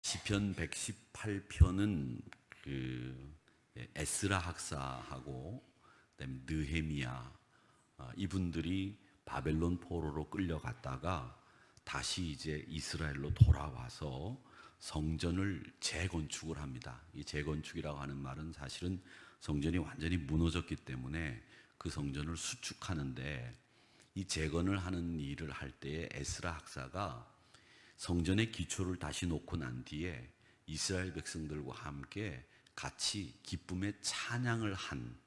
시편 118편은 에스라 학사하고 그다음에 느헤미야 이분들이 바벨론 포로로 끌려갔다가 다시 이제 이스라엘로 돌아와서 성전을 재건축을 합니다. 이 재건축이라고 하는 말은 사실은 성전이 완전히 무너졌기 때문에 그 성전을 수축하는데, 이 재건을 하는 일을 할 때에 에스라 학사가 성전의 기초를 다시 놓고 난 뒤에 이스라엘 백성들과 함께 같이 기쁨의 찬양을 한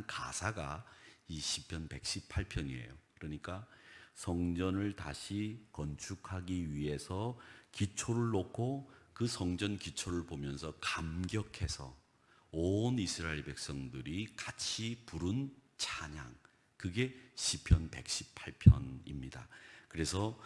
가사가 이 시편 118편이에요. 그러니까 성전을 다시 건축하기 위해서 기초를 놓고 그 성전 기초를 보면서 감격해서 온 이스라엘 백성들이 같이 부른 찬양, 그게 시편 118편입니다. 그래서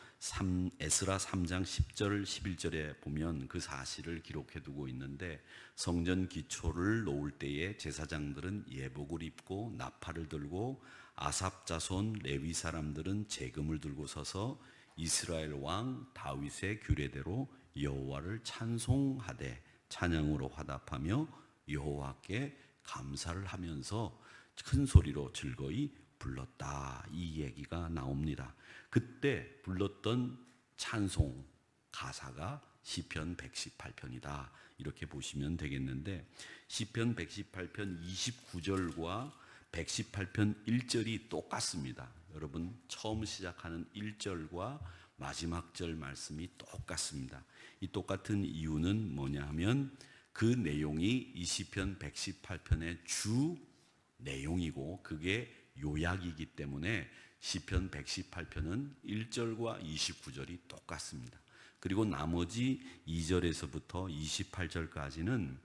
에스라 3장 10절 11절에 보면 그 사실을 기록해 두고 있는데, 성전 기초를 놓을 때에 제사장들은 예복을 입고 나팔을 들고 아삽 자손 레위 사람들은 제금을 들고 서서 이스라엘 왕 다윗의 규례대로 여호와를 찬송하되 찬양으로 화답하며 여호와께 감사를 하면서 큰 소리로 즐거이 불렀다, 이 얘기가 나옵니다. 그때 불렀던 찬송 가사가 시편 118편이다, 이렇게 보시면 되겠는데, 시편 118편 29절과 118편 1절이 똑같습니다. 여러분, 처음 시작하는 1절과 마지막 절 말씀이 똑같습니다. 이 똑같은 이유는 뭐냐 하면, 그 내용이 이 시편 118편의 주 내용이고 그게 요약이기 때문에 시편 118편은 1절과 29절이 똑같습니다. 그리고 나머지 2절에서부터 28절까지는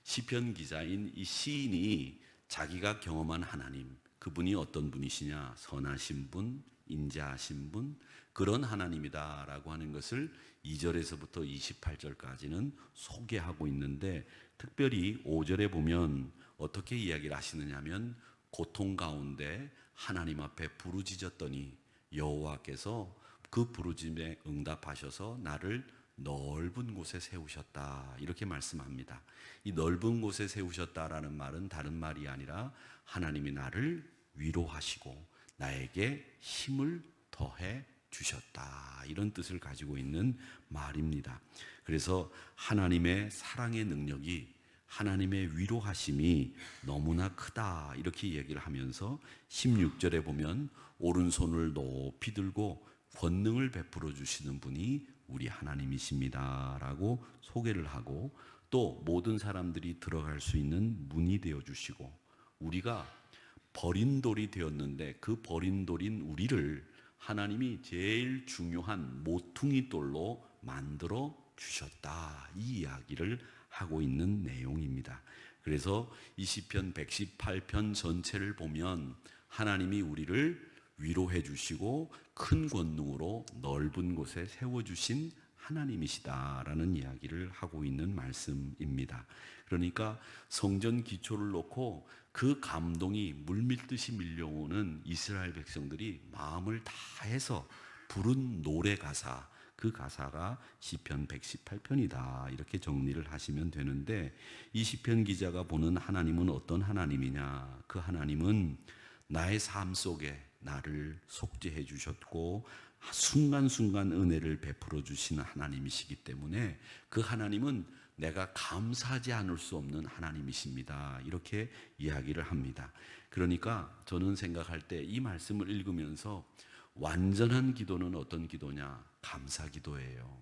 시편 기자인 이 시인이 자기가 경험한 하나님, 그분이 어떤 분이시냐, 선하신 분, 인자하신 분, 그런 하나님이다라고 하는 것을 2절에서부터 28절까지는 소개하고 있는데, 특별히 5절에 보면 어떻게 이야기를 하시느냐 하면, 고통 가운데 하나님 앞에 부르짖었더니 여호와께서 그 부르짖음에 응답하셔서 나를 넓은 곳에 세우셨다, 이렇게 말씀합니다. 이 넓은 곳에 세우셨다라는 말은 다른 말이 아니라 하나님이 나를 위로하시고 나에게 힘을 더해 주셨다, 이런 뜻을 가지고 있는 말입니다. 그래서 하나님의 사랑의 능력이, 하나님의 위로하심이 너무나 크다, 이렇게 얘기를 하면서 16절에 보면 오른손을 높이 들고 권능을 베풀어 주시는 분이 우리 하나님이십니다 라고 소개를 하고, 또 모든 사람들이 들어갈 수 있는 문이 되어 주시고, 우리가 버린 돌이 되었는데 그 버린 돌인 우리를 하나님이 제일 중요한 모퉁이 돌로 만들어 주셨다, 이 이야기를 하고 있는 내용입니다. 그래서 이 시편 118편 전체를 보면 하나님이 우리를 위로해 주시고 큰 권능으로 넓은 곳에 세워주신 하나님이시다라는 이야기를 하고 있는 말씀입니다. 그러니까 성전 기초를 놓고 그 감동이 물밀듯이 밀려오는 이스라엘 백성들이 마음을 다해서 부른 노래 가사, 그 가사가 시편 118편이다, 이렇게 정리를 하시면 되는데, 이 시편 기자가 보는 하나님은 어떤 하나님이냐, 그 하나님은 나의 삶 속에 나를 속죄해 주셨고 순간순간 은혜를 베풀어 주시는 하나님이시기 때문에 그 하나님은 내가 감사하지 않을 수 없는 하나님이십니다, 이렇게 이야기를 합니다. 그러니까 저는 생각할 때 이 말씀을 읽으면서 완전한 기도는 어떤 기도냐? 감사 기도예요.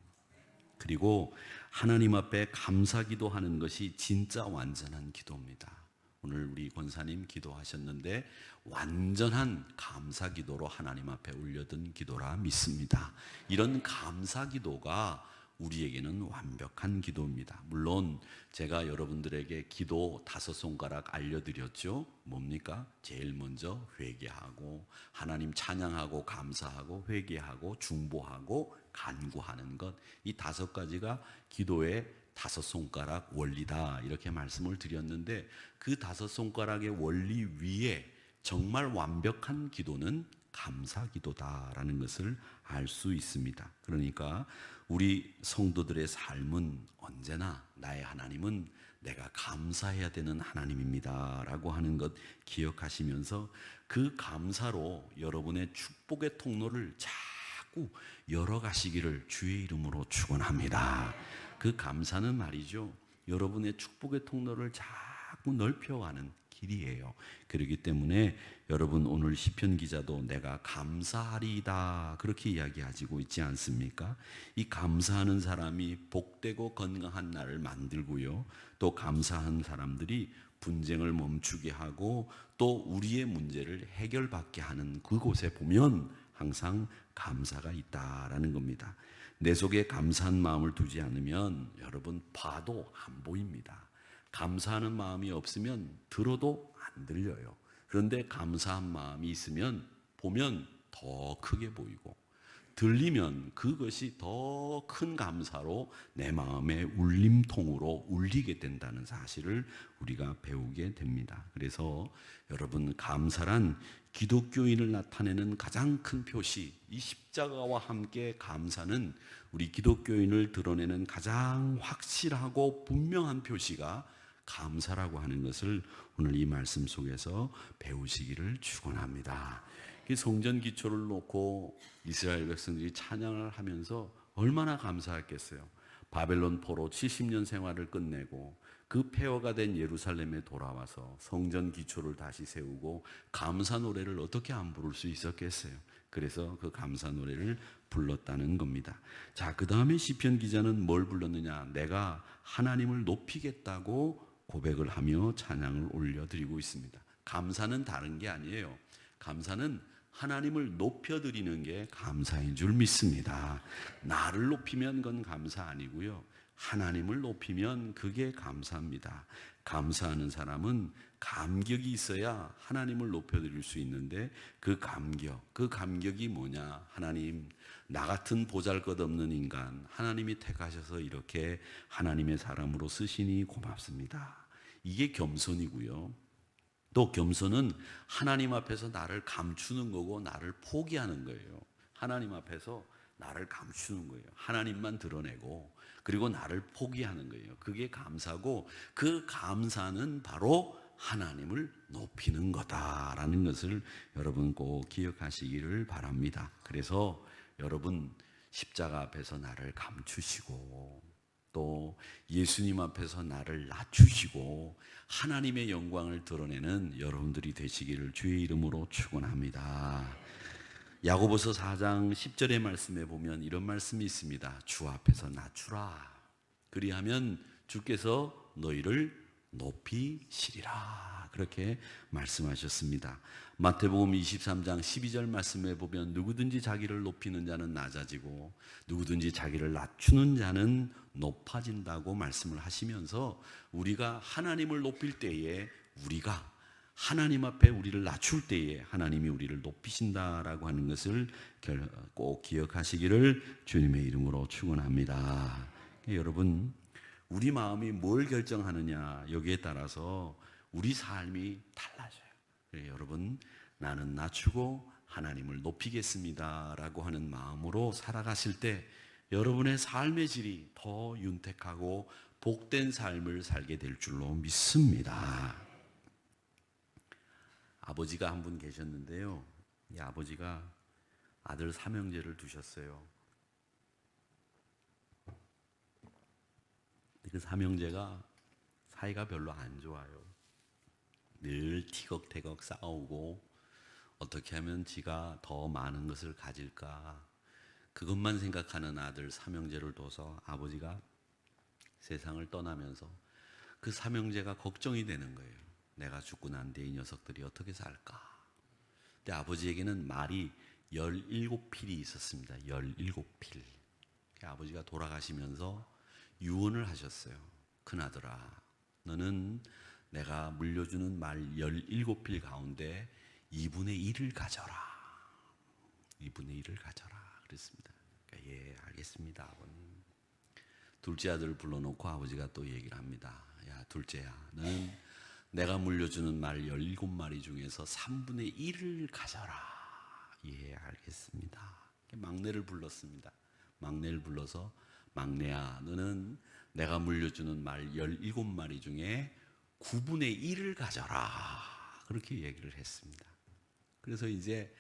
그리고 하나님 앞에 감사 기도하는 것이 진짜 완전한 기도입니다. 오늘 우리 권사님 기도하셨는데 완전한 감사 기도로 하나님 앞에 올려든 기도라 믿습니다. 이런 감사 기도가 우리에게는 완벽한 기도입니다. 물론 제가 여러분들에게 기도 5손가락 알려드렸죠. 뭡니까? 제일 먼저 회개하고 하나님 찬양하고 감사하고 회개하고 중보하고 간구하는 것, 이 5가지가 기도의 5손가락 원리다, 이렇게 말씀을 드렸는데, 그 5손가락의 원리 위에 정말 완벽한 기도는 감사기도다라는 것을 알 수 있습니다. 그러니까 우리 성도들의 삶은 언제나 나의 하나님은 내가 감사해야 되는 하나님입니다라고 하는 것 기억하시면서 그 감사로 여러분의 축복의 통로를 자꾸 열어가시기를 주의 이름으로 축원합니다. 그 감사는 말이죠, 여러분의 축복의 통로를 자꾸 넓혀가는 길이에요. 그렇기 때문에 여러분, 오늘 시편 기자도 내가 감사하리이다 그렇게 이야기하고 있지 않습니까? 이 감사하는 사람이 복되고 건강한 나를 만들고요, 또 감사한 사람들이 분쟁을 멈추게 하고 또 우리의 문제를 해결받게 하는 그곳에 보면 항상 감사가 있다라는 겁니다. 내 속에 감사한 마음을 두지 않으면 여러분 봐도 안 보입니다. 감사하는 마음이 없으면 들어도 안 들려요. 그런데 감사한 마음이 있으면 보면 더 크게 보이고 들리면 그것이 더 큰 감사로 내 마음의 울림통으로 울리게 된다는 사실을 우리가 배우게 됩니다. 그래서 여러분, 감사란 기독교인을 나타내는 가장 큰 표시, 이 십자가와 함께 감사는 우리 기독교인을 드러내는 가장 확실하고 분명한 표시가 감사라고 하는 것을 오늘 이 말씀 속에서 배우시기를 축원합니다. 성전 기초를 놓고 이스라엘 백성들이 찬양을 하면서 얼마나 감사했겠어요. 바벨론 포로 70년 생활을 끝내고 그 폐허가 된 예루살렘에 돌아와서 성전 기초를 다시 세우고 감사 노래를 어떻게 안 부를 수 있었겠어요. 그래서 그 감사 노래를 불렀다는 겁니다. 자, 그 다음에 시편 기자는 뭘 불렀느냐? 내가 하나님을 높이겠다고 고백을 하며 찬양을 올려드리고 있습니다. 감사는 다른 게 아니에요. 감사는 하나님을 높여드리는 게 감사인 줄 믿습니다. 나를 높이면 그건 감사 아니고요, 하나님을 높이면 그게 감사입니다. 감사하는 사람은 감격이 있어야 하나님을 높여드릴 수 있는데 그 감격이 뭐냐? 하나님, 나 같은 보잘것없는 인간 하나님이 택하셔서 이렇게 하나님의 사람으로 쓰시니 고맙습니다. 이게 겸손이고요. 또 겸손은 하나님 앞에서 나를 감추는 거고 나를 포기하는 거예요. 하나님 앞에서 나를 감추는 거예요. 하나님만 드러내고 그리고 나를 포기하는 거예요. 그게 감사고, 그 감사는 바로 하나님을 높이는 거다라는 것을 여러분 꼭 기억하시기를 바랍니다. 그래서 여러분, 십자가 앞에서 나를 감추시고 또 예수님 앞에서 나를 낮추시고 하나님의 영광을 드러내는 여러분들이 되시기를 주의 이름으로 축원합니다. 야고보서 4장 10절의 말씀에 보면 이런 말씀이 있습니다. 주 앞에서 낮추라. 그리하면 주께서 너희를 높이시리라. 그렇게 말씀하셨습니다. 마태복음 23장 12절 말씀에 보면 누구든지 자기를 높이는 자는 낮아지고 누구든지 자기를 낮추는 자는 높아진다고 말씀을 하시면서 우리가 하나님을 높일 때에, 우리가 하나님 앞에 우리를 낮출 때에 하나님이 우리를 높이신다라고 하는 것을 꼭 기억하시기를 주님의 이름으로 축원합니다. 여러분, 우리 마음이 뭘 결정하느냐, 여기에 따라서 우리 삶이 달라져요. 여러분, 나는 낮추고 하나님을 높이겠습니다 라고 하는 마음으로 살아가실 때 여러분의 삶의 질이 더 윤택하고 복된 삶을 살게 될 줄로 믿습니다. 아버지가 한 분 계셨는데요, 이 아버지가 아들 삼형제를 두셨어요. 그 삼형제가 사이가 별로 안 좋아요. 늘 티격태격 싸우고 어떻게 하면 지가 더 많은 것을 가질까, 그것만 생각하는 아들 삼형제를 둬서 아버지가 세상을 떠나면서 그 삼형제가 걱정이 되는 거예요. 내가 죽고 난 뒤에 이 녀석들이 어떻게 살까. 근데 아버지에게는 말이 17필이 있었습니다. 17필. 아버지가 돌아가시면서 유언을 하셨어요. 큰아들아, 너는 내가 물려주는 말 17필 가운데 2분의 1을 가져라. 2분의 1을 가져라 그랬습니다. 그러니까 예, 알겠습니다 아버님. 둘째 아들을 불러놓고 아버지가 또 얘기를 합니다. 야, 둘째야, 너는 내가 물려주는 말 17마리 중에서 3분의 1을 가져라. 예, 알겠습니다. 막내를 불렀습니다. 막내를 불러서 막내야, 너는 내가 물려주는 말 17마리 중에 9분의 1을 가져라. 그렇게 얘기를 했습니다. 그래서 이제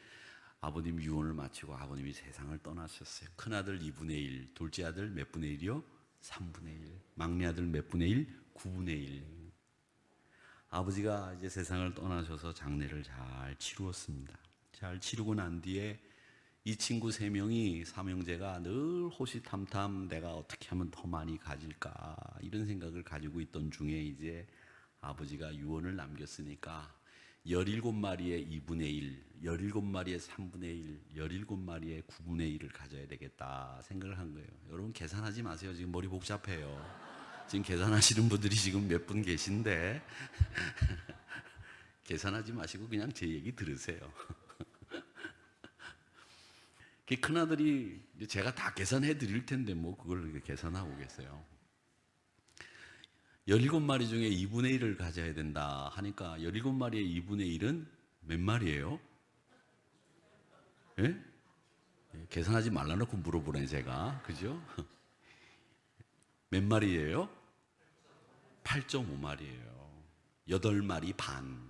아버님 유언을 마치고 아버님이 세상을 떠나셨어요. 큰아들 2분의 1, 둘째 아들 몇 분의 1이요? 3분의 1. 막내 아들 몇 분의 1? 9분의 1. 아버지가 이제 세상을 떠나셔서 장례를 잘 치루었습니다. 잘 치르고 난 뒤에 이 친구 3명이 삼형제가 늘 호시탐탐 내가 어떻게 하면 더 많이 가질까 이런 생각을 가지고 있던 중에 이제 아버지가 유언을 남겼으니까 17마리의 2분의 1, 17마리의 3분의 1, 17마리의 9분의 1을 가져야 되겠다 생각을 한 거예요. 여러분 계산하지 마세요. 지금 머리 복잡해요. 지금 계산하시는 분들이 지금 몇 분 계신데 계산하지 마시고 그냥 제 얘기 들으세요. 큰아들이 제가 다 계산해 드릴 텐데 뭐 그걸 계산하고 계세요. 17마리 중에 2분의 1을 가져야 된다 하니까 17마리의 2분의 1은 몇 마리예요? 예? 계산하지 말라놓고 물어보네 제가. 그죠? 몇 마리예요? 8.5마리예요. 8마리 반.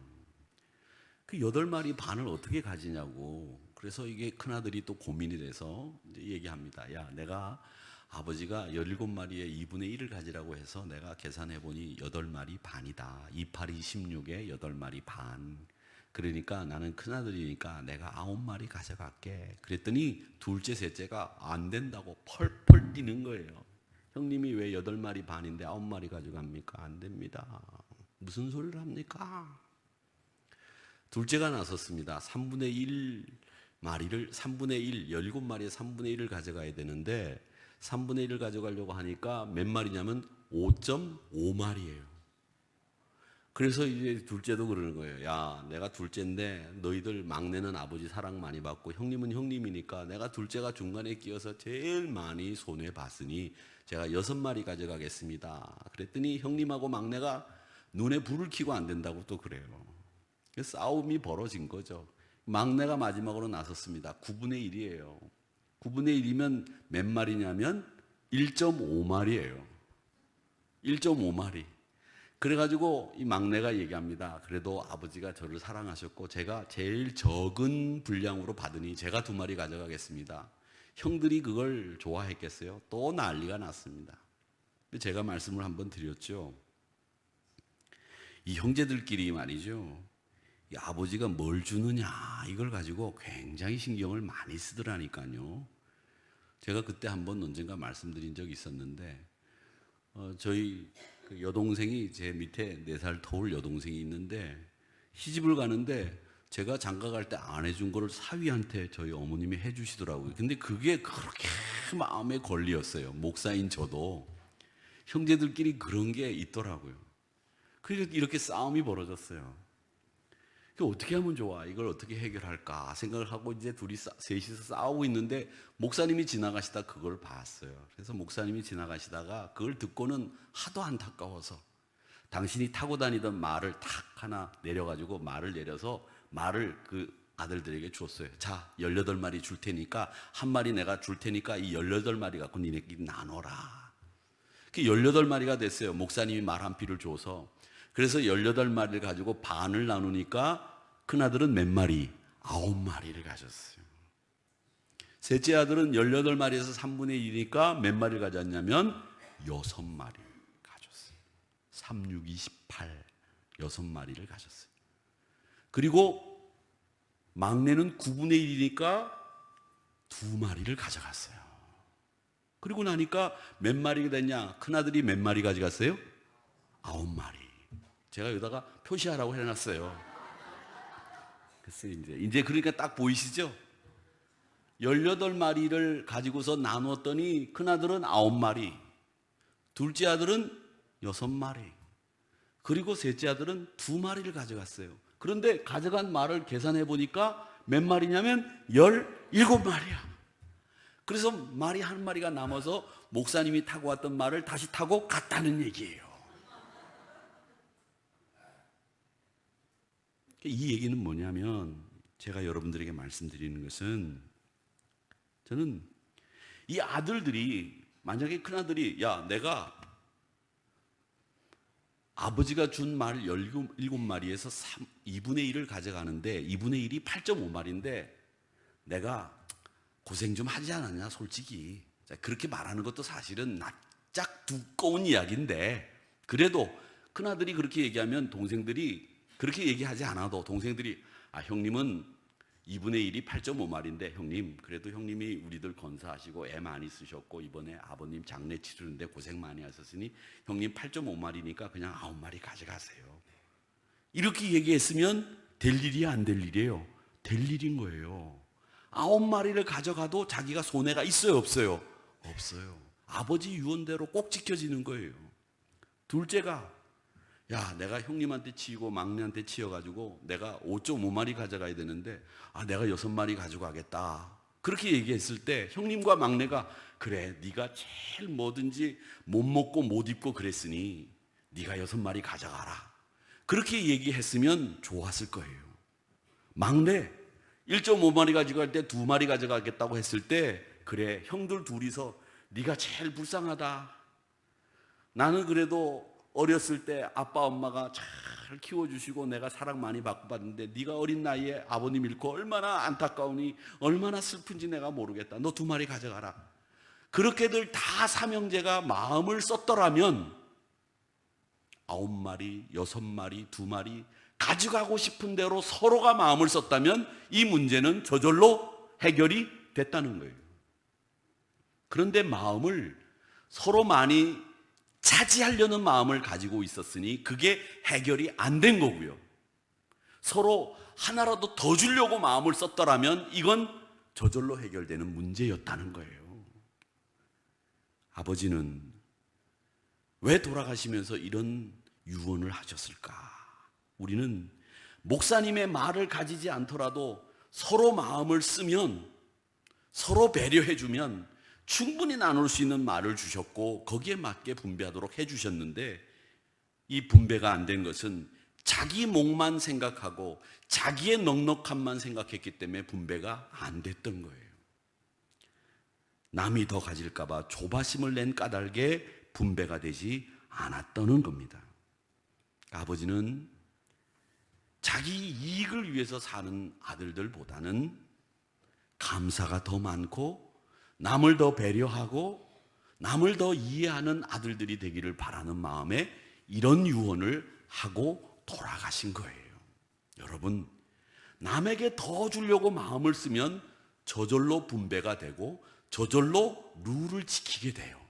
그 8마리 반을 어떻게 가지냐고. 그래서 이게 큰아들이 또 고민이 돼서 이제 얘기합니다. 야, 내가 아버지가 17마리의 2분의 1을 가지라고 해서 내가 계산해보니 8마리 반이다. 28, 26에 8마리 반. 그러니까 나는 큰아들이니까 내가 9마리 가져갈게. 그랬더니 둘째, 셋째가 안 된다고 펄펄 뛰는 거예요. 형님이 왜 8마리 반인데 9마리 가져갑니까? 안 됩니다. 무슨 소리를 합니까? 둘째가 나섰습니다. 3분의 1 마리를 3분의 1, 17마리의 3분의 1을 가져가야 되는데 3분의 1을 가져가려고 하니까 몇 마리냐면 5.5마리예요. 그래서 이제 둘째도 그러는 거예요. 야, 내가 둘째인데 너희들 막내는 아버지 사랑 많이 받고 형님은 형님이니까 내가 둘째가 중간에 끼어서 제일 많이 손해 봤으니 제가 6마리 가져가겠습니다. 그랬더니 형님하고 막내가 눈에 불을 켜고 안 된다고 또 그래요. 그래서 싸움이 벌어진 거죠. 막내가 마지막으로 나섰습니다. 9분의 1이에요. 9분의 1이면 몇 마리냐면 1.5마리예요. 1.5마리. 그래가지고 이 막내가 얘기합니다. 그래도 아버지가 저를 사랑하셨고 제가 제일 적은 분량으로 받으니 제가 2마리 가져가겠습니다. 형들이 그걸 좋아했겠어요? 또 난리가 났습니다. 제가 말씀을 한번 드렸죠. 이 형제들끼리 말이죠. 이 아버지가 뭘 주느냐 이걸 가지고 굉장히 신경을 많이 쓰더라니까요. 제가 그때 한번 언젠가 말씀드린 적이 있었는데 저희 그 여동생이 제 밑에 4살 터울 여동생이 있는데 시집을 가는데 제가 장가 갈 때 안 해준 거를 사위한테 저희 어머님이 해주시더라고요. 근데 그게 그렇게 마음에 걸리었어요. 목사인 저도. 형제들끼리 그런 게 있더라고요. 그래서 이렇게 싸움이 벌어졌어요. 어떻게 하면 좋아? 이걸 어떻게 해결할까 생각을 하고 이제 셋이서 싸우고 있는데 목사님이 지나가시다 그걸 봤어요. 그래서 목사님이 지나가시다가 그걸 듣고는 하도 안타까워서 당신이 타고 다니던 말을 탁 하나 내려가지고 말을 내려서 말을 그 아들들에게 줬어요. 자, 18마리 줄 테니까 한 마리 내가 줄 테니까 이 18마리 갖고 니네끼리 나눠라. 그 18마리가 됐어요. 목사님이 말 한 피를 줘서. 그래서 18마리를 가지고 반을 나누니까 큰아들은 몇 마리? 9마리를 가졌어요. 셋째 아들은 18마리에서 3분의 1이니까 몇 마리를 가졌냐면 6마리 가졌어요. 3, 6, 28 6마리를 가졌어요. 그리고 막내는 9분의 1이니까 2마리를 가져갔어요. 그리고 나니까 몇 마리가 됐냐? 큰아들이 몇 마리 가져갔어요? 9마리. 제가 여기다가 표시하라고 해놨어요. 그래서 이제 그러니까 딱 보이시죠? 18마리를 가지고서 나누었더니 큰아들은 9마리, 둘째 아들은 6마리, 그리고 셋째 아들은 2마리를 가져갔어요. 그런데 가져간 말을 계산해 보니까 몇 마리냐면 17마리야. 그래서 말이 한 마리가 남아서 목사님이 타고 왔던 말을 다시 타고 갔다는 얘기예요. 이 얘기는 뭐냐면 제가 여러분들에게 말씀드리는 것은, 저는 이 아들들이, 만약에 큰아들이 야 내가 아버지가 준 말 17마리에서 2분의 1을 가져가는데 2분의 1이 8.5마리인데 내가 고생 좀 하지 않았냐 솔직히, 그렇게 말하는 것도 사실은 납작 두꺼운 이야기인데, 그래도 큰아들이 그렇게 얘기하면 동생들이 그렇게 얘기하지 않아도 동생들이 형님은 2분의 1이 8.5마리인데 형님 그래도 형님이 우리들 건사하시고 애 많이 쓰셨고 이번에 아버님 장례 치르는데 고생 많이 하셨으니 형님 8.5마리니까 그냥 9마리 가져가세요. 이렇게 얘기했으면 될 일이 안 될 일이에요? 될 일인 거예요. 9마리를 가져가도 자기가 손해가 있어요 없어요? 없어요. 아버지 유언대로 꼭 지켜지는 거예요. 둘째가 야 내가 형님한테 치이고 막내한테 치여가지고 내가 5.5마리 가져가야 되는데 내가 6마리 가져가겠다, 그렇게 얘기했을 때 형님과 막내가 그래 네가 제일 뭐든지 못 먹고 못 입고 그랬으니 네가 6마리 가져가라, 그렇게 얘기했으면 좋았을 거예요. 막내 1.5마리 가져갈 때 2마리 가져가겠다고 했을 때 그래 형들 둘이서 네가 제일 불쌍하다, 나는 그래도 어렸을 때 아빠 엄마가 잘 키워주시고 내가 사랑 많이 받고 받는데 네가 어린 나이에 아버님 잃고 얼마나 안타까우니 얼마나 슬픈지 내가 모르겠다, 너 2마리 가져가라. 그렇게들 다 삼형제가 마음을 썼더라면 9마리, 6마리, 2마리 가져가고 싶은 대로 서로가 마음을 썼다면 이 문제는 저절로 해결이 됐다는 거예요. 그런데 마음을 서로 많이 차지하려는 마음을 가지고 있었으니 그게 해결이 안 된 거고요. 서로 하나라도 더 주려고 마음을 썼더라면 이건 저절로 해결되는 문제였다는 거예요. 아버지는 왜 돌아가시면서 이런 유언을 하셨을까? 우리는 목사님의 말을 가지지 않더라도 서로 마음을 쓰면, 서로 배려해주면 충분히 나눌 수 있는 말을 주셨고 거기에 맞게 분배하도록 해주셨는데, 이 분배가 안 된 것은 자기 몫만 생각하고 자기의 넉넉함만 생각했기 때문에 분배가 안 됐던 거예요. 남이 더 가질까 봐 조바심을 낸 까닭에 분배가 되지 않았다는 겁니다. 아버지는 자기 이익을 위해서 사는 아들들보다는 감사가 더 많고 남을 더 배려하고 남을 더 이해하는 아들들이 되기를 바라는 마음에 이런 유언을 하고 돌아가신 거예요. 여러분, 남에게 더 주려고 마음을 쓰면 저절로 분배가 되고 저절로 룰을 지키게 돼요.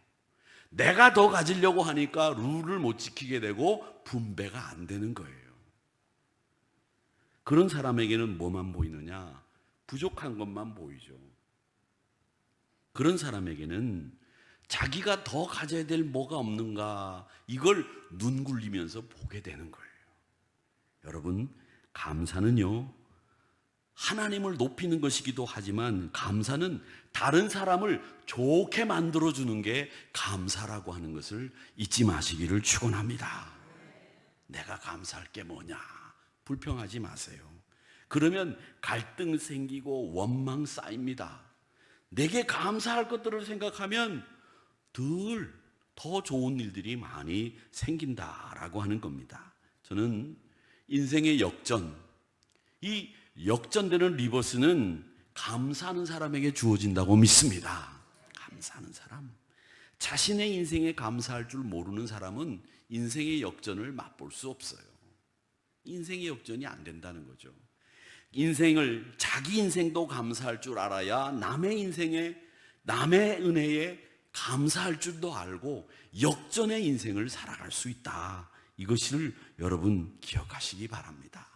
내가 더 가지려고 하니까 룰을 못 지키게 되고 분배가 안 되는 거예요. 그런 사람에게는 뭐만 보이느냐? 부족한 것만 보이죠. 그런 사람에게는 자기가 더 가져야 될 뭐가 없는가, 이걸 눈 굴리면서 보게 되는 거예요. 여러분, 감사는요 하나님을 높이는 것이기도 하지만 감사는 다른 사람을 좋게 만들어주는 게 감사라고 하는 것을 잊지 마시기를 축원합니다. 내가 감사할 게 뭐냐, 불평하지 마세요. 그러면 갈등 생기고 원망 쌓입니다. 내게 감사할 것들을 생각하면 더 좋은 일들이 많이 생긴다라고 하는 겁니다. 저는 인생의 역전, 이 역전되는 리버스는 감사하는 사람에게 주어진다고 믿습니다. 감사하는 사람, 자신의 인생에 감사할 줄 모르는 사람은 인생의 역전을 맛볼 수 없어요. 인생의 역전이 안 된다는 거죠. 인생을, 자기 인생도 감사할 줄 알아야 남의 인생에, 남의 은혜에 감사할 줄도 알고 역전의 인생을 살아갈 수 있다. 이것을 여러분 기억하시기 바랍니다.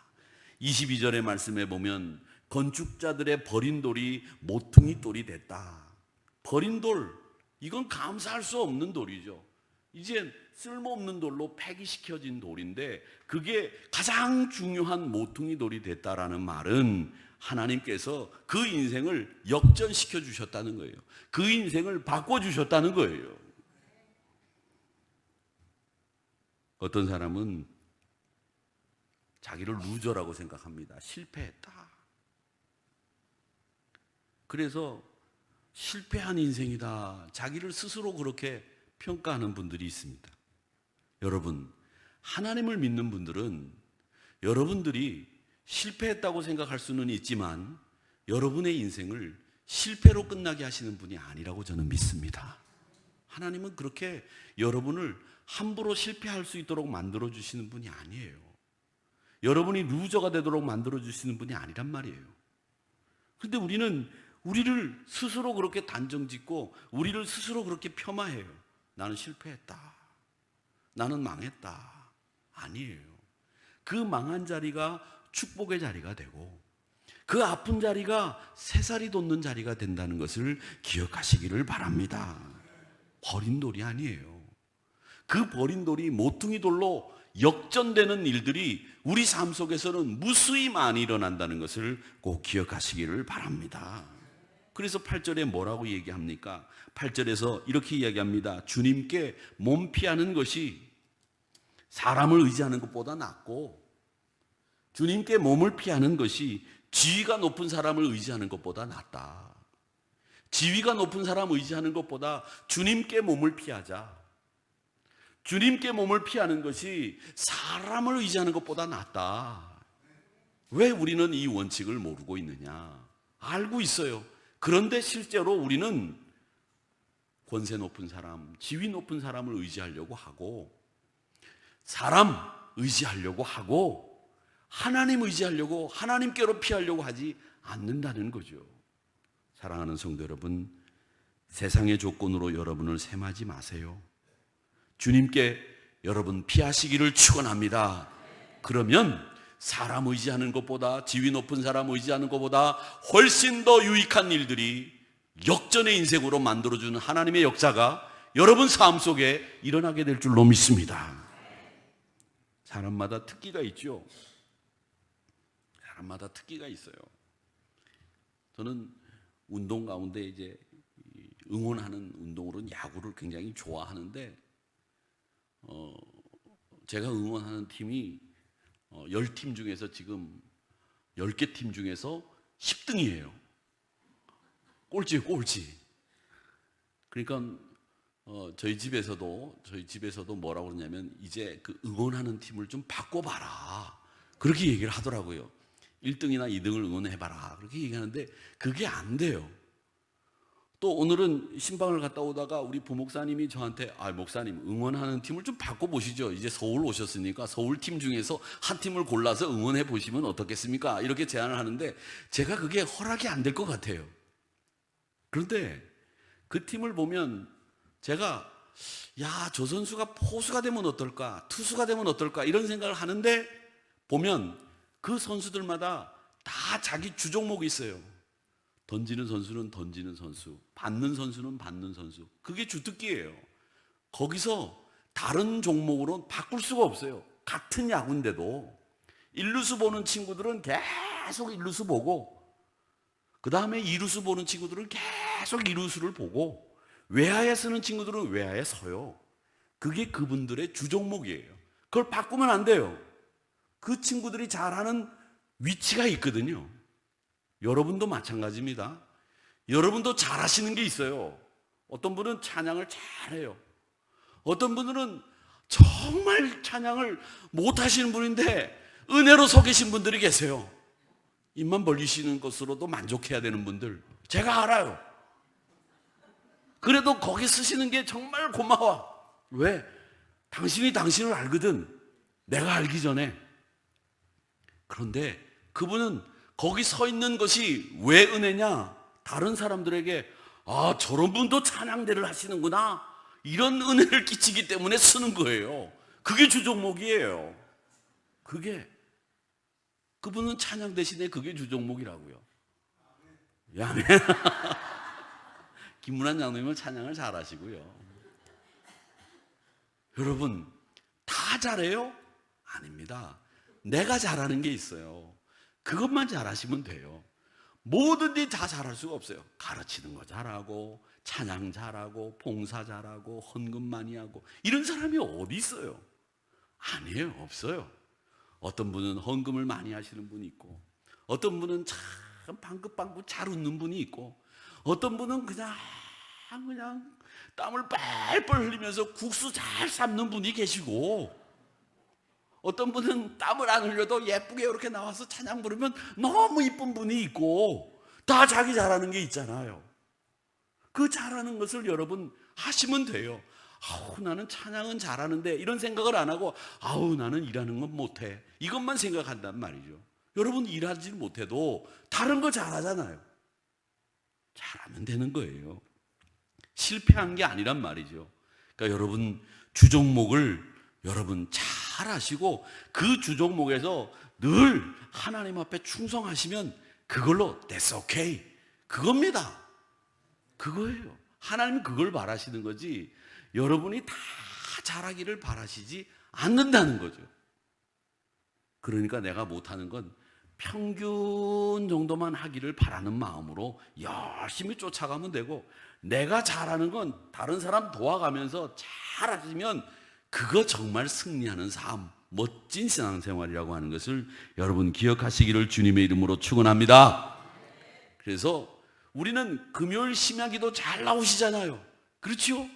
22절의 말씀에 보면 건축자들의 버린 돌이 모퉁이 돌이 됐다. 버린 돌, 이건 감사할 수 없는 돌이죠. 이제 쓸모없는 돌로 폐기시켜진 돌인데 그게 가장 중요한 모퉁이 돌이 됐다라는 말은 하나님께서 그 인생을 역전시켜 주셨다는 거예요. 그 인생을 바꿔주셨다는 거예요. 어떤 사람은 자기를 루저라고 생각합니다. 실패했다. 그래서 실패한 인생이다, 자기를 스스로 그렇게 평가하는 분들이 있습니다. 여러분, 하나님을 믿는 분들은 여러분들이 실패했다고 생각할 수는 있지만 여러분의 인생을 실패로 끝나게 하시는 분이 아니라고 저는 믿습니다. 하나님은 그렇게 여러분을 함부로 실패할 수 있도록 만들어 주시는 분이 아니에요. 여러분이 루저가 되도록 만들어 주시는 분이 아니란 말이에요. 그런데 우리는 우리를 스스로 그렇게 단정짓고 우리를 스스로 그렇게 폄하해요. 나는 실패했다, 나는 망했다. 아니에요. 그 망한 자리가 축복의 자리가 되고 그 아픈 자리가 새살이 돋는 자리가 된다는 것을 기억하시기를 바랍니다. 버린 돌이 아니에요. 그 버린 돌이 모퉁이 돌로 역전되는 일들이 우리 삶 속에서는 무수히 많이 일어난다는 것을 꼭 기억하시기를 바랍니다. 그래서 8절에 뭐라고 얘기합니까? 8절에서 이렇게 이야기합니다. 주님께 몸 피하는 것이 사람을 의지하는 것보다 낫고 주님께 몸을 피하는 것이 지위가 높은 사람을 의지하는 것보다 낫다. 지위가 높은 사람을 의지하는 것보다 주님께 몸을 피하자. 주님께 몸을 피하는 것이 사람을 의지하는 것보다 낫다. 왜 우리는 이 원칙을 모르고 있느냐? 알고 있어요. 그런데 실제로 우리는 권세 높은 사람, 지위 높은 사람을 의지하려고 하고 사람 의지하려고 하고 하나님 의지하려고 하나님께로 피하려고 하지 않는다는 거죠. 사랑하는 성도 여러분, 세상의 조건으로 여러분을 셈하지 마세요. 주님께 여러분 피하시기를 축원합니다. 그러면 사람 의지하는 것보다, 지위 높은 사람 의지하는 것보다 훨씬 더 유익한 일들이 역전의 인생으로 만들어주는 하나님의 역사가 여러분 삶 속에 일어나게 될 줄로 믿습니다. 사람마다 특기가 있죠. 사람마다 특기가 있어요. 저는 운동 가운데 이제 응원하는 운동으로는 야구를 굉장히 좋아하는데 제가 응원하는 팀이 10팀 중에서 지금 10개 팀 중에서 10등이에요. 꼴찌예요, 꼴찌. 그러니까 저희 집에서도 뭐라고 그러냐면 이제 그 응원하는 팀을 좀 바꿔봐라, 그렇게 얘기를 하더라고요. 1등이나 2등을 응원해봐라, 그렇게 얘기하는데 그게 안 돼요. 또 오늘은 신방을 갔다 오다가 우리 부목사님이 저한테 목사님 응원하는 팀을 좀 바꿔보시죠. 이제 서울 오셨으니까 서울 팀 중에서 한 팀을 골라서 응원해 보시면 어떻겠습니까? 이렇게 제안을 하는데 제가 그게 허락이 안 될 것 같아요. 그런데 그 팀을 보면 제가 저 선수가 포수가 되면 어떨까, 투수가 되면 어떨까 이런 생각을 하는데 보면 그 선수들마다 다 자기 주종목이 있어요. 던지는 선수는 던지는 선수, 받는 선수는 받는 선수. 그게 주특기예요. 거기서 다른 종목으로 바꿀 수가 없어요. 같은 야구인데도. 1루수 보는 친구들은 계속 1루수 보고 그 다음에 2루수 보는 친구들은 계속 2루수를 보고 외야에 서는 친구들은 외야에 서요. 그게 그분들의 주종목이에요. 그걸 바꾸면 안 돼요. 그 친구들이 잘하는 위치가 있거든요. 여러분도 마찬가지입니다. 여러분도 잘하시는 게 있어요. 어떤 분은 찬양을 잘해요. 어떤 분들은 정말 찬양을 못하시는 분인데 은혜로 서 계신 분들이 계세요. 입만 벌리시는 것으로도 만족해야 되는 분들 제가 알아요. 그래도 거기 쓰시는 게 정말 고마워. 왜? 당신이 당신을 알거든, 내가 알기 전에. 그런데 그분은 거기 서 있는 것이 왜 은혜냐? 다른 사람들에게 저런 분도 찬양대를 하시는구나, 이런 은혜를 끼치기 때문에 쓰는 거예요. 그게 주종목이에요. 그분은 찬양 대신에 그게 주종목이라고요. 아멘. 김문환 장로님은 찬양을 잘하시고요. 여러분 다 잘해요? 아닙니다. 내가 잘하는 게 있어요. 그것만 잘하시면 돼요. 뭐든지 다 잘할 수가 없어요. 가르치는 거 잘하고 찬양 잘하고 봉사 잘하고 헌금 많이 하고 이런 사람이 어디 있어요? 아니에요, 없어요. 어떤 분은 헌금을 많이 하시는 분이 있고 어떤 분은 참 방긋방긋 잘 웃는 분이 있고, 어떤 분은 그냥 땀을 뻘뻘 흘리면서 국수 잘 삶는 분이 계시고, 어떤 분은 땀을 안 흘려도 예쁘게 이렇게 나와서 찬양 부르면 너무 이쁜 분이 있고, 다 자기 잘하는 게 있잖아요. 그 잘하는 것을 여러분 하시면 돼요. 아우, 나는 찬양은 잘하는데, 이런 생각을 안 하고, 아우, 나는 일하는 건 못해, 이것만 생각한단 말이죠. 여러분 일하지 못해도 다른 거 잘하잖아요. 잘하면 되는 거예요. 실패한 게 아니란 말이죠. 그러니까 여러분 주종목을 여러분 잘 하시고, 그 주종목에서 늘 하나님 앞에 충성하시면 그걸로 that's okay, 그겁니다. 그거예요. 하나님은 그걸 바라시는 거지, 여러분이 다 잘하기를 바라시지 않는다는 거죠. 그러니까 내가 못하는 건 평균 정도만 하기를 바라는 마음으로 열심히 쫓아가면 되고, 내가 잘하는 건 다른 사람 도와가면서 잘하시면 그거 정말 승리하는 삶, 멋진 신앙생활이라고 하는 것을 여러분 기억하시기를 주님의 이름으로 축원합니다. 그래서 우리는 금요일 심야기도 잘 나오시잖아요. 그렇죠?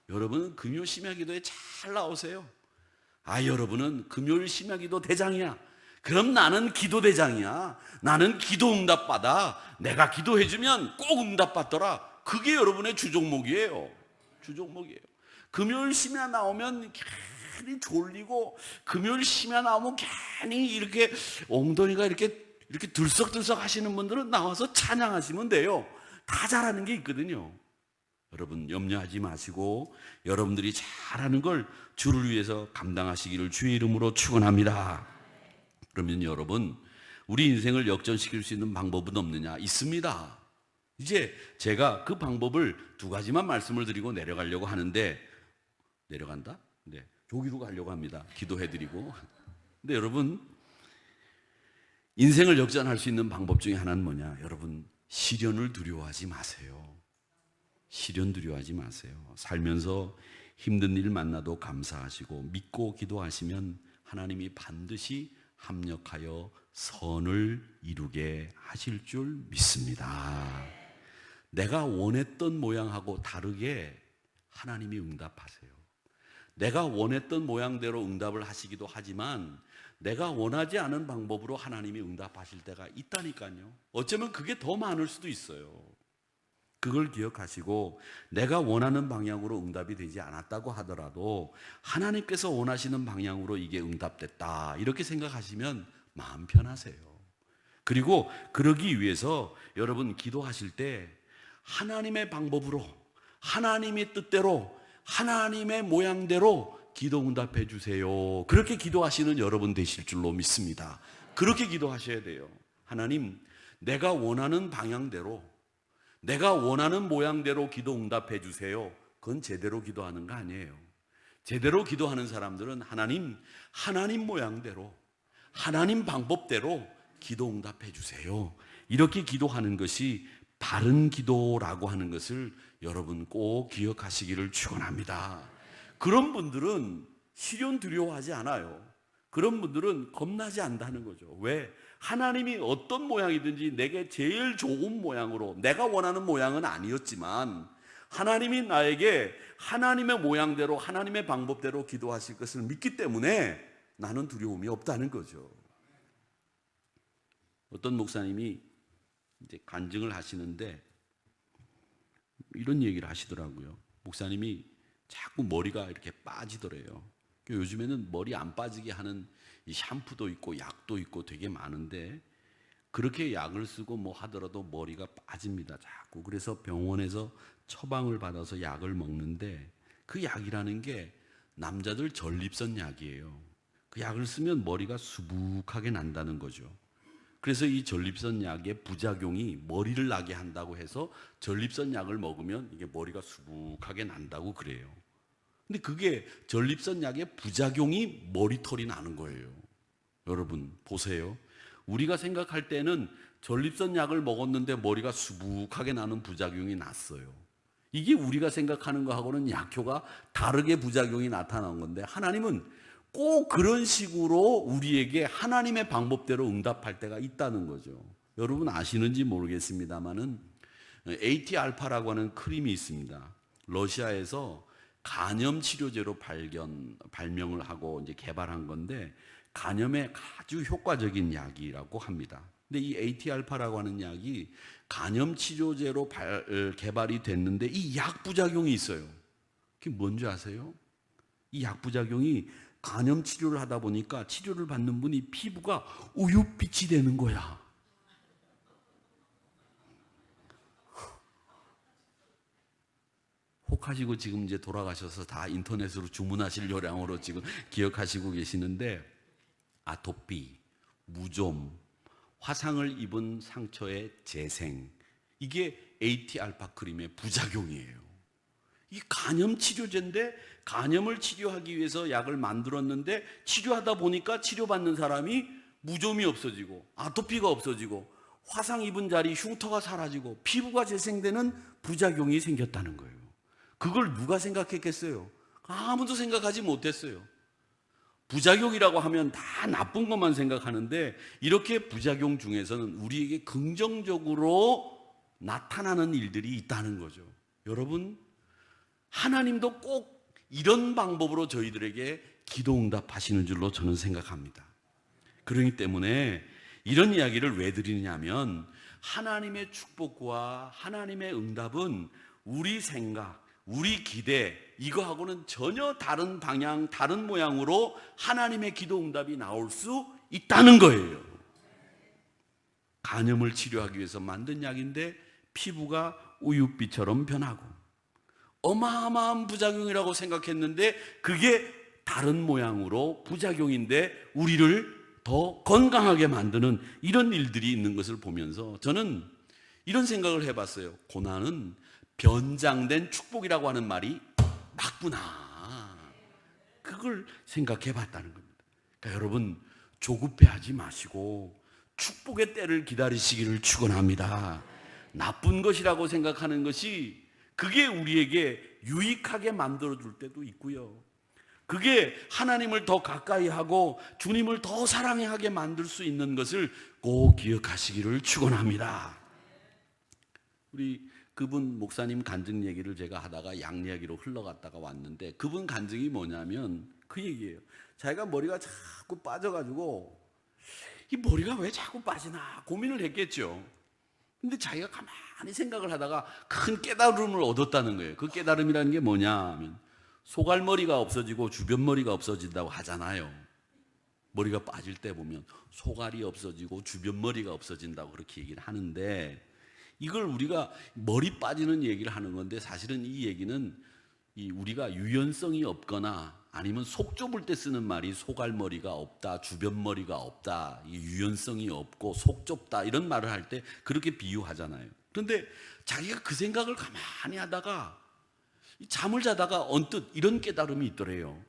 여러분은 금요 심야기도에 잘 나오세요. 여러분은 금요일 심야기도 대장이야. 그럼 나는 기도 대장이야. 나는 기도 응답받아. 내가 기도해주면 꼭 응답받더라. 그게 여러분의 주종목이에요. 주종목이에요. 금요일 심야 나오면 괜히 졸리고, 금요일 심야 나오면 괜히 이렇게 엉덩이가 이렇게 들썩들썩 하시는 분들은 나와서 찬양하시면 돼요. 다 잘하는 게 있거든요. 여러분 염려하지 마시고, 여러분들이 잘하는 걸 주를 위해서 감당하시기를 주의 이름으로 축원합니다. 그러면 여러분, 우리 인생을 역전시킬 수 있는 방법은 없느냐? 있습니다. 이제 제가 그 방법을 두 가지만 말씀을 드리고 내려가려고 하는데, 내려간다? 네, 조기로 가려고 합니다. 기도해드리고. 근데 여러분, 인생을 역전할 수 있는 방법 중에 하나는 뭐냐? 여러분, 시련을 두려워하지 마세요. 시련 두려워하지 마세요. 살면서 힘든 일 만나도 감사하시고 믿고 기도하시면 하나님이 반드시 합력하여 선을 이루게 하실 줄 믿습니다. 내가 원했던 모양하고 다르게 하나님이 응답하세요. 내가 원했던 모양대로 응답을 하시기도 하지만, 내가 원하지 않은 방법으로 하나님이 응답하실 때가 있다니까요. 어쩌면 그게 더 많을 수도 있어요. 그걸 기억하시고, 내가 원하는 방향으로 응답이 되지 않았다고 하더라도 하나님께서 원하시는 방향으로 이게 응답됐다, 이렇게 생각하시면 마음 편하세요. 그리고 그러기 위해서 여러분 기도하실 때 하나님의 방법으로, 하나님의 뜻대로, 하나님의 모양대로 기도 응답해 주세요, 그렇게 기도하시는 여러분 되실 줄로 믿습니다. 그렇게 기도하셔야 돼요. 하나님, 내가 원하는 방향대로, 내가 원하는 모양대로 기도 응답해 주세요. 그건 제대로 기도하는 거 아니에요. 제대로 기도하는 사람들은 하나님 모양대로, 하나님 방법대로 기도 응답해 주세요, 이렇게 기도하는 것이 바른 기도라고 하는 것을 여러분 꼭 기억하시기를 축원합니다. 그런 분들은 시련 두려워하지 않아요. 그런 분들은 겁나지 않다는 거죠. 왜? 하나님이 어떤 모양이든지 내게 제일 좋은 모양으로, 내가 원하는 모양은 아니었지만 하나님이 나에게 하나님의 모양대로, 하나님의 방법대로 기도하실 것을 믿기 때문에 나는 두려움이 없다는 거죠. 어떤 목사님이 이제 간증을 하시는데 이런 얘기를 하시더라고요. 목사님이 자꾸 머리가 이렇게 빠지더래요. 요즘에는 머리 안 빠지게 하는 이 샴푸도 있고 약도 있고 되게 많은데, 그렇게 약을 쓰고 뭐 하더라도 머리가 빠집니다, 자꾸. 그래서 병원에서 처방을 받아서 약을 먹는데, 그 약이라는 게 남자들 전립선 약이에요. 그 약을 쓰면 머리가 수북하게 난다는 거죠. 그래서 이 전립선 약의 부작용이 머리를 나게 한다고 해서 전립선 약을 먹으면 이게 머리가 수북하게 난다고 그래요. 근데 그게 전립선 약의 부작용이 머리털이 나는 거예요. 여러분 보세요. 우리가 생각할 때는 전립선 약을 먹었는데 머리가 수북하게 나는 부작용이 났어요. 이게 우리가 생각하는 거하고는 약효가 다르게 부작용이 나타난 건데, 하나님은 꼭 그런 식으로 우리에게 하나님의 방법대로 응답할 때가 있다는 거죠. 여러분 아시는지 모르겠습니다만은 AT 알파라고 하는 크림이 있습니다. 러시아에서 간염 치료제로 발명을 하고 이제 개발한 건데 간염에 아주 효과적인 약이라고 합니다. 근데 이 AT 알파라고 하는 약이 간염 치료제로 개발이 됐는데 이 약 부작용이 있어요. 그게 뭔지 아세요? 이 약 부작용이 간염 치료를 하다 보니까 치료를 받는 분이 피부가 우윳빛이 되는 거야. 혹하시고 지금 이제 돌아가셔서 다 인터넷으로 주문하실 요량으로 지금 기억하시고 계시는데 아토피, 무좀, 화상을 입은 상처의 재생, 이게 AT 알파 크림의 부작용이에요. 이 간염 치료제인데 간염을 치료하기 위해서 약을 만들었는데 치료하다 보니까 치료받는 사람이 무좀이 없어지고 아토피가 없어지고 화상 입은 자리 흉터가 사라지고 피부가 재생되는 부작용이 생겼다는 거예요. 그걸 누가 생각했겠어요? 아무도 생각하지 못했어요. 부작용이라고 하면 다 나쁜 것만 생각하는데 이렇게 부작용 중에서는 우리에게 긍정적으로 나타나는 일들이 있다는 거죠. 여러분, 하나님도 꼭 이런 방법으로 저희들에게 기도 응답하시는 줄로 저는 생각합니다. 그렇기 때문에 이런 이야기를 왜 드리냐면 하나님의 축복과 하나님의 응답은 우리 생각, 우리 기대 이거하고는 전혀 다른 방향, 다른 모양으로 하나님의 기도 응답이 나올 수 있다는 거예요. 간염을 치료하기 위해서 만든 약인데 피부가 우윳빛처럼 변하고 어마어마한 부작용이라고 생각했는데 그게 다른 모양으로 부작용인데 우리를 더 건강하게 만드는 이런 일들이 있는 것을 보면서 저는 이런 생각을 해봤어요. 고난은 변장된 축복이라고 하는 말이 맞구나. 그걸 생각해 봤다는 겁니다. 그러니까 여러분 조급해하지 마시고 축복의 때를 기다리시기를 축원합니다. 나쁜 것이라고 생각하는 것이 그게 우리에게 유익하게 만들어줄 때도 있고요. 그게 하나님을 더 가까이 하고 주님을 더 사랑하게 만들 수 있는 것을 꼭 기억하시기를 축원합니다. 우리 그분 목사님 간증 얘기를 제가 하다가 양 이야기로 흘러갔다가 왔는데 그분 간증이 뭐냐면 그 얘기예요. 자기가 머리가 자꾸 빠져가지고 이 머리가 왜 자꾸 빠지나 고민을 했겠죠. 근데 자기가 가만히 생각을 하다가 큰 깨달음을 얻었다는 거예요. 그 깨달음이라는 게 뭐냐 하면 소갈머리가 없어지고 주변머리가 없어진다고 하잖아요. 머리가 빠질 때 보면 소갈이 없어지고 주변머리가 없어진다고 그렇게 얘기를 하는데 이걸 우리가 머리 빠지는 얘기를 하는 건데 사실은 이 얘기는 우리가 유연성이 없거나 아니면 속 좁을 때 쓰는 말이 소갈머리가 없다, 주변머리가 없다, 유연성이 없고 속 좁다 이런 말을 할 때 그렇게 비유하잖아요. 그런데 자기가 그 생각을 가만히 하다가 잠을 자다가 언뜻 이런 깨달음이 있더래요.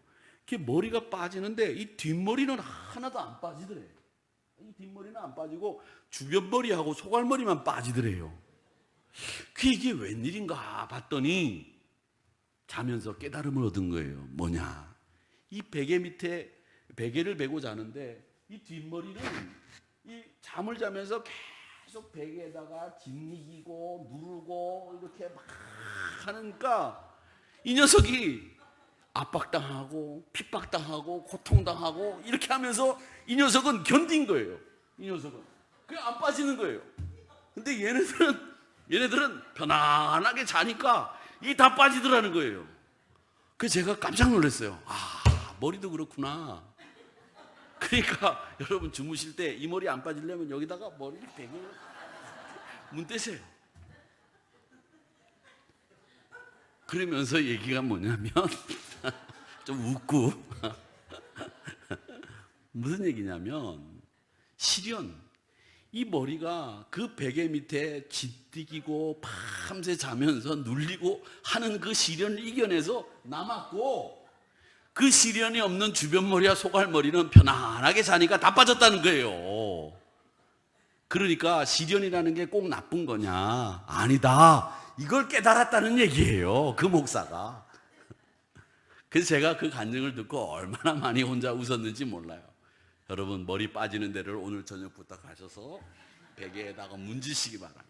이렇게 머리가 빠지는데 이 뒷머리는 하나도 안 빠지더래. 이 뒷머리는 안 빠지고 주변머리하고 소갈머리만 빠지더래요. 이게 웬일인가 봤더니 자면서 깨달음을 얻은 거예요. 뭐냐? 이 베개 밑에 베개를 베고 자는데 이 뒷머리는 이 잠을 자면서 계속 베개에다가 짓이기고 누르고 이렇게 막 하니까 이 녀석이 압박당하고 핍박당하고 고통당하고 이렇게 하면서 이 녀석은 견딘 거예요. 이 녀석은 그냥 안 빠지는 거예요. 근데 얘네들은 편안하게 자니까 이 다 빠지더라는 거예요. 그래서 제가 깜짝 놀랐어요. 아, 머리도 그렇구나. 그러니까 여러분 주무실 때 이 머리 안 빠지려면 여기다가 머리를 대고 문 떼세요. 그러면서 얘기가 뭐냐면 좀 웃고 무슨 얘기냐면 시련, 이 머리가 그 베개 밑에 짓디기고 밤새 자면서 눌리고 하는 그 시련을 이겨내서 남았고 그 시련이 없는 주변머리와 소갈머리는 편안하게 자니까 다 빠졌다는 거예요. 그러니까 시련이라는 게 꼭 나쁜 거냐? 아니다. 이걸 깨달았다는 얘기예요. 그 목사가. 그래서 제가 그 간증을 듣고 얼마나 많이 혼자 웃었는지 몰라요. 여러분 머리 빠지는 데를 오늘 저녁부터 가셔서 베개에다가 문지시기 바랍니다.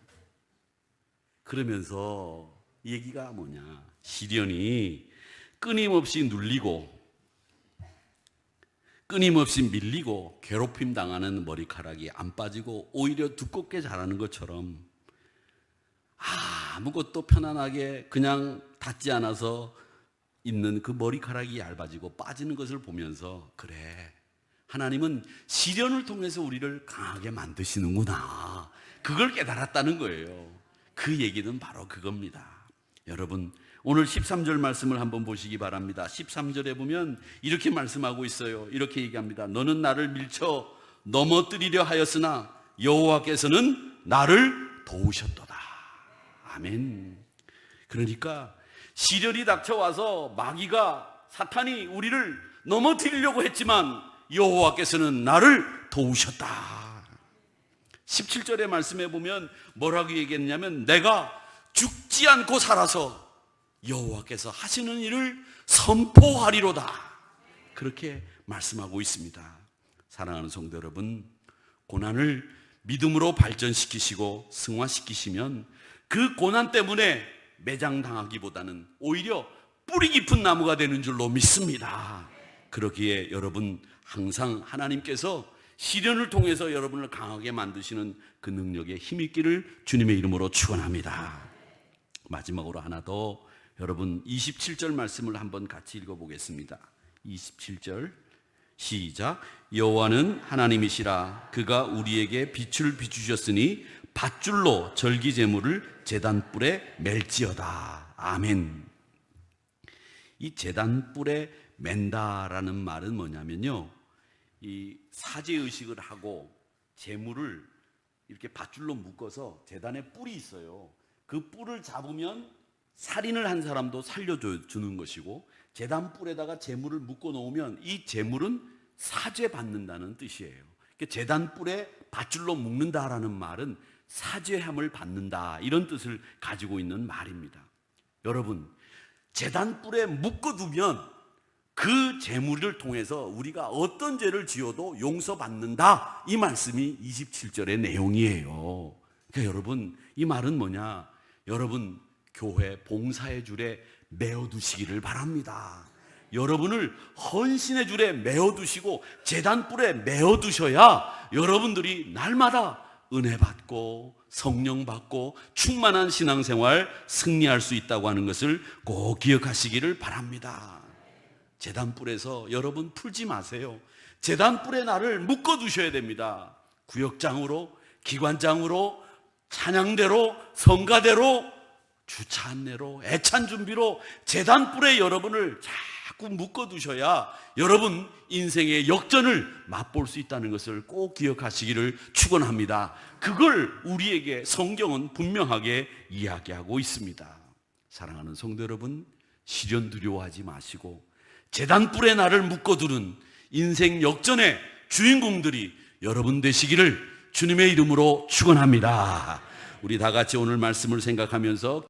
그러면서 얘기가 뭐냐, 시련이 끊임없이 눌리고 끊임없이 밀리고 괴롭힘 당하는 머리카락이 안 빠지고 오히려 두껍게 자라는 것처럼 아무것도 편안하게 그냥 닿지 않아서 있는 그 머리카락이 얇아지고 빠지는 것을 보면서, 그래, 하나님은 시련을 통해서 우리를 강하게 만드시는구나, 그걸 깨달았다는 거예요. 그 얘기는 바로 그겁니다. 여러분, 오늘 13절 말씀을 한번 보시기 바랍니다. 13절에 보면 이렇게 말씀하고 있어요. 이렇게 얘기합니다. 너는 나를 밀쳐 넘어뜨리려 하였으나 여호와께서는 나를 도우셨도다. 아멘. 그러니까 시련이 닥쳐와서 마귀가, 사탄이 우리를 넘어뜨리려고 했지만 여호와께서는 나를 도우셨다. 17절의 말씀에 보면 뭐라고 얘기했냐면, 내가 죽지 않고 살아서 여호와께서 하시는 일을 선포하리로다, 그렇게 말씀하고 있습니다. 사랑하는 성도 여러분, 고난을 믿음으로 발전시키시고 승화시키시면 그 고난 때문에 매장당하기보다는 오히려 뿌리 깊은 나무가 되는 줄로 믿습니다. 그러기에 여러분, 항상 하나님께서 시련을 통해서 여러분을 강하게 만드시는 그 능력에 힘있기를 주님의 이름으로 축원합니다. 마지막으로 하나 더, 여러분 27절 말씀을 한번 같이 읽어보겠습니다. 27절 시작. 여호와는 하나님이시라. 그가 우리에게 빛을 비추셨으니 밧줄로 절기제물을 제단불에 맬지어다. 아멘. 이 제단불에 맨다라는 말은 뭐냐면요, 이 사제의식을 하고 제물을 이렇게 밧줄로 묶어서 제단에 뿔이 있어요. 그 뿔을 잡으면 살인을 한 사람도 살려주는 것이고, 제단 뿔에다가 제물을 묶어 놓으면 이 제물은 사죄받는다는 뜻이에요. 제단 뿔에 밧줄로 묶는다라는 말은 사죄함을 받는다, 이런 뜻을 가지고 있는 말입니다. 여러분, 제단 뿔에 묶어두면 그 제물을 통해서 우리가 어떤 죄를 지어도 용서받는다, 이 말씀이 27절의 내용이에요. 그러니까 여러분, 이 말은 뭐냐, 여러분 교회 봉사의 줄에 메어두시기를 바랍니다. 여러분을 헌신의 줄에 메어두시고 제단불에 메어두셔야 여러분들이 날마다 은혜 받고 성령 받고 충만한 신앙생활 승리할 수 있다고 하는 것을 꼭 기억하시기를 바랍니다. 제단불에서 여러분 풀지 마세요. 제단불에 나를 묶어두셔야 됩니다. 구역장으로, 기관장으로, 찬양대로, 성가대로, 주차 안내로, 애찬 준비로 제단불에 여러분을 자꾸 묶어두셔야 여러분 인생의 역전을 맛볼 수 있다는 것을 꼭 기억하시기를 축원합니다. 그걸 우리에게 성경은 분명하게 이야기하고 있습니다. 사랑하는 성도 여러분, 시련 두려워하지 마시고 제단불에 나를 묶어두는 인생 역전의 주인공들이 여러분 되시기를 주님의 이름으로 축원합니다. 우리 다 같이 오늘 말씀을 생각하면서